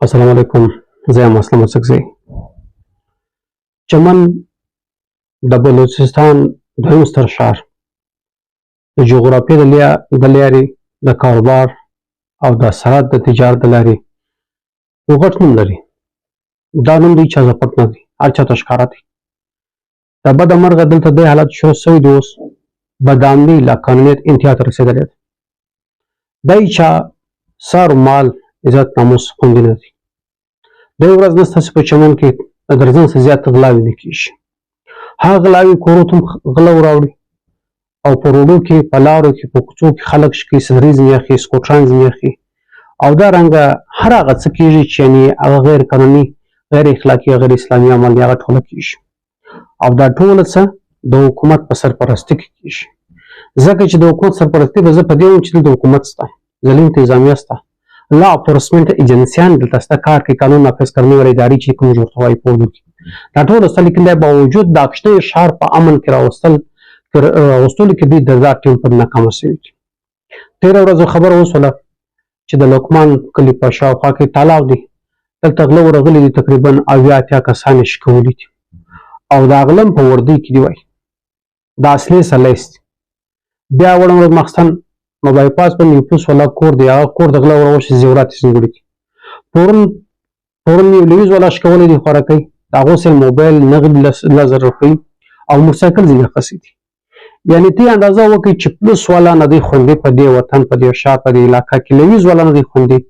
السلام علیکم. زه یم اسلم څکزی. چمن د بلوچستان دویم ستر ښار د جغرافیې د لارې د کاروبار او د سرحد د تجارت د لارې یو غټ نوم لري. دا نوم د هیچا ځپټ نه دی، هر چاته ښکاره دی. د بده مرغه دلته دې حالت شروع سوی دی اوس بد امني لا قانونیت انتها ته رسېدلی ده. د هیچا سر مال عزت ناموس خوندي نه دی. د یو ورځ نه ستاسې په چمن کې د درځن څه زیات غلاوې نه کېږي. هغه غلاوې کورو ته هم غله وراوړي او په روډو کې په لارو کې په کوڅو کې خلک شکي سدرۍ ځینې اخلي، سکوټران ځینې اخلي او دارنګه هر هغه څه کېږي چې یعنې هغه غیر قانوني، غیر اخلاقي، غیر اسلامي عمل دی، هغه ټوله کېږي او دا ټوله څه د حکومت په سرپرستي کې کېږي. ځکه چې د حکومت سرپرستي به زه په دې وایم چې دلته حکومت شته، ظلم انتظامیه شته، لا اپورسمنټ ایجنسیان دلته شته، کار کوي، قانون نافظ کړنې والا ادارې چې کوم جوړته وایي پوهنو کې دا ټوله شته. لیکن دا باوجود د کشته ښار په امن کې راوستلو کې دوی د دا ټیم پر ناکامه شوي دي. تېره ورځ خبره وشوله چې د لقمان کلي په شاوخوا کې تالاو دی، دلته غله ورغلي دي، تقریبا 80 کسان یې شکولي دي او د هغه هم په وردۍ کې دي وایي د اصلي سلیس دي. بیا وړم ورځ ماخستن موبایل پاس باندې یو پوس والا کور دی، هغه کور د غله ورغوښتي زیورات یې سنګړي دي. پرون یو لویز والا شکولی دي خوراکۍ، د هغو سره موبایل نغدي 10,000 روپۍ او موټرسایکل ځینې اخیستی دي. یعنې ته اندازه وکړئ چې پلوس والا نه دی خوندي په دې وطن، په دې ښار، په دې علاقه کې لویز والا نه دی خوندي،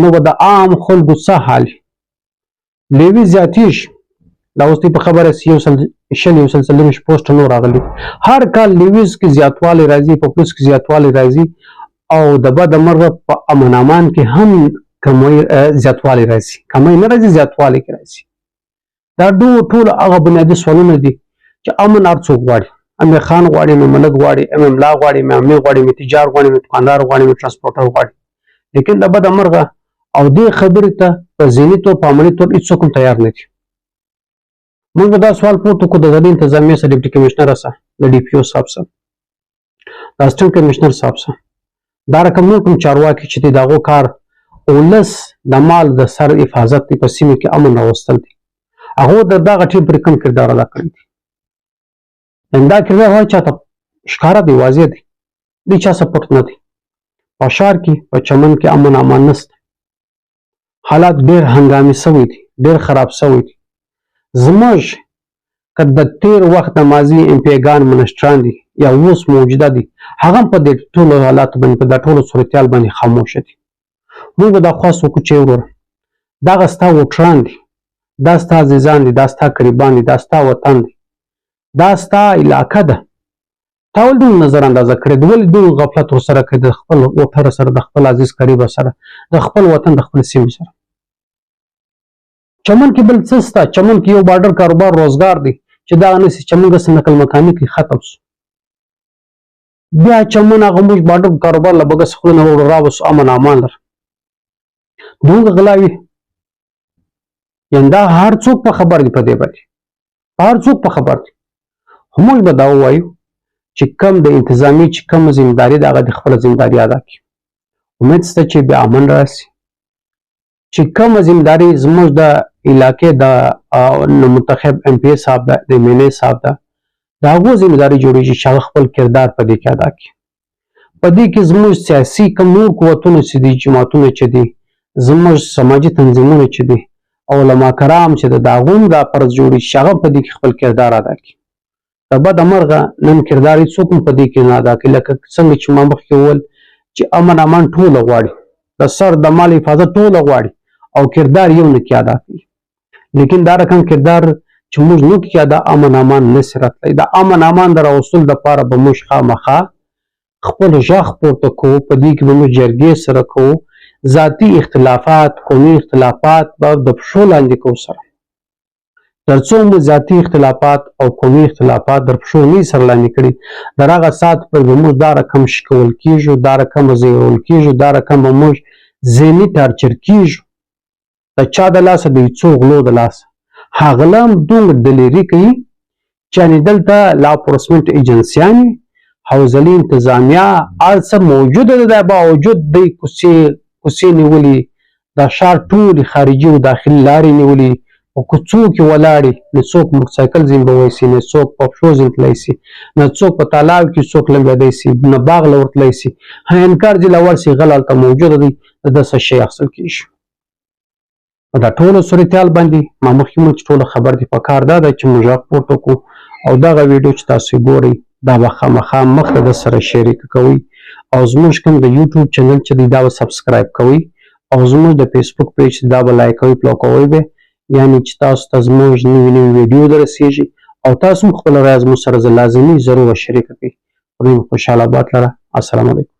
نو به د عام خلکو څه حال وي؟ لویز زیاتېږي. دا اوس دې په خبره سي 140 پوسټه نور راغلي. هر کال لویز کې زیاتوالی راځي، په پلوس کې زیاتوالی راځي او د بده مرغه په امن امان کې هم زیاتوالی راځي. کمی نه راځي، زیاتوالی کې راځي. دا ټول هغه بنیادي سوالونه دي چې امن هر څوک غواړي. ام خان غواړي، ام ملک غواړي، ام ملا غواړي، ام امني غواړي، ام تجار غواړي، ام دکاندار غواړي، ام ترانسپورټر غواړي. لیکن د بده مرغه او دې خبرې ته په ذهني طور، په عملي طور هېڅوک هم تیار نه دي. موږ به دا سوال پورته کړو د ضلعي انتظامیې سره، ډیپټي کمشنر سره، د ډي پي او صاحب سره، د اسسټنټ کمشنر صاحب سره، دا رقم نور کوم چارواکي چې دي د هغو کار ولس د مال د سر حفاظت دی، په سیمې کې امن راوستل دي. هغو د دغه ټیم پرې کوم کردار ادا کړی دی. دا کردار هر چاته ښکاره دی، واضح دی، د چا سپورټ نه دی. په ښار کې په چمن کې امن امان نشته. حالات ډېر هنګامي سوي دي، ډېر خراب سوي دي. زموږ که د تېر وخت د ماضي امپیګان منشټران دي یا اوس موجوده دي، هغه هم په دې ټولو حالاتو باندې، په دا ټولو صورتحال باندې خاموشه دي. موږ به دا خواست وکړو چې وروره دغه ستا ووټران دي، دا ستا عزیزان دي، دا ستا قریبان دي، دا ستا وطن دی، دا ستا علاقه ده، تا ولې دومره نظر اندازه کړې ده؟ ولې دومره غفلت ورسره کوې د خپل وطن سره، د خپل عزیز قریبه سره، د خپل وطن، د خپل سیمې سره؟ چمن کې بل څه شته؟ چمن کې یو بارډر کاروبار روزګار دی چې دغه نسي چمن داسې نقل مکاني کې ختم شو. بیا چمن هغه موږ بارډر کاروبار له بګس خلونه راوسو، امن امان لر دومره غلاوي. یعنې دا هر څوک په خبر دي، په دې باندې هر څوک په خبر دي. خو موږ به دا ووایو چې کم د انتظامي چې کومه ذمهداري ده هغه د خپله ذمهداري ادا کړي. امید شته چې بیا امن راسي، چې کومه ذمهداري زموږ د علاقې د منتخب ام پي صاحب ده، د ایم این اے صاحب ده، د هغو ذمهداري جوړېږي چې هغه خپل کردار په دې کې ادا کړي. په دې کې زموږ سیاسي کوم نور قوتونه چې دي، جماعتونه چې دي، زموږ سماجي تنظیمونه چې دي، علما کرام چې د هغو هم دا فرض جوړي چې هغه په دې کې خپل کردار ادا کړي. د بده مرغه نن کردار هېڅوک هم په دې کې نه ادا کوي. لکه څنګه چې ما مخکې وویل چې امن امان ټوله غواړي، د سر د مال حفاظت ټوله غواړي او کردار یو نه کې ادا کوي. لیکن دا رقم کردار چې موږ نو کې دا امن امان نشي راتلی. د امن امان د راوستلو دپاره به موږ خامخا خپل غږ پورته کوو، په دې کې به موږ جرګې سره کوو، ذاتي اختلافات، قومي اختلافات به د پښو لاندې کوو سره. تر څو مو ذاتي اختلافات او قومي اختلافات در پښو نه سره لاندې کړي، در هغه ساعت پورې به موږ دا رقم شکول کېږو، دا رقم به زیرول کېږو، دا رقم به موږ ذهني ټارچر کېږو د چا د لاسه، د هېڅو غلو د لاسه. هغه هم دومره دلیري کوي چې یعنې دلته لا اپورسمنټ ایجنسیانې، حوزلي انتظامیه هر څه موجوده ده، باوجود دوی کوڅې نیولي، دا ښار ټولې خارجي او داخلي لارې نیولې په کوڅو کې ولاړې، نه څوک موټرسایکل زینګوی سي، نه څوک په پښو ځین تللی سي، نه څوک په تالاب کې څوک لمبېدی سي، نه باغ له ورتلی سي. انکار ځي له ورسي غل هلته موجوده دی، د ده څه شی اخیستل کېږي. په دا ټولو صورتحال باندې ما مخکې مو چې ټوله خبر دي پکار دا ده چې موږ غږ پورته کړو او دغه ویډیو چې تاسو یې ګورئ دا به خامخا مخته در سره شریکه کوئ او زموږ کوم د یوټیوب چینل چې دی دا به سبسکرایب کوئ او زموږ د فیسبوک پیج دا به لایکوئ فالو به، یعنې چې تاسو ته زموږ نوي نوي ویډیو دررسېږي او تاسو هم خپله رایه زموږ سره لازمي ضروره شریکه کړئ. خدای مو خوشحاله آباد لره. السلام علیکم.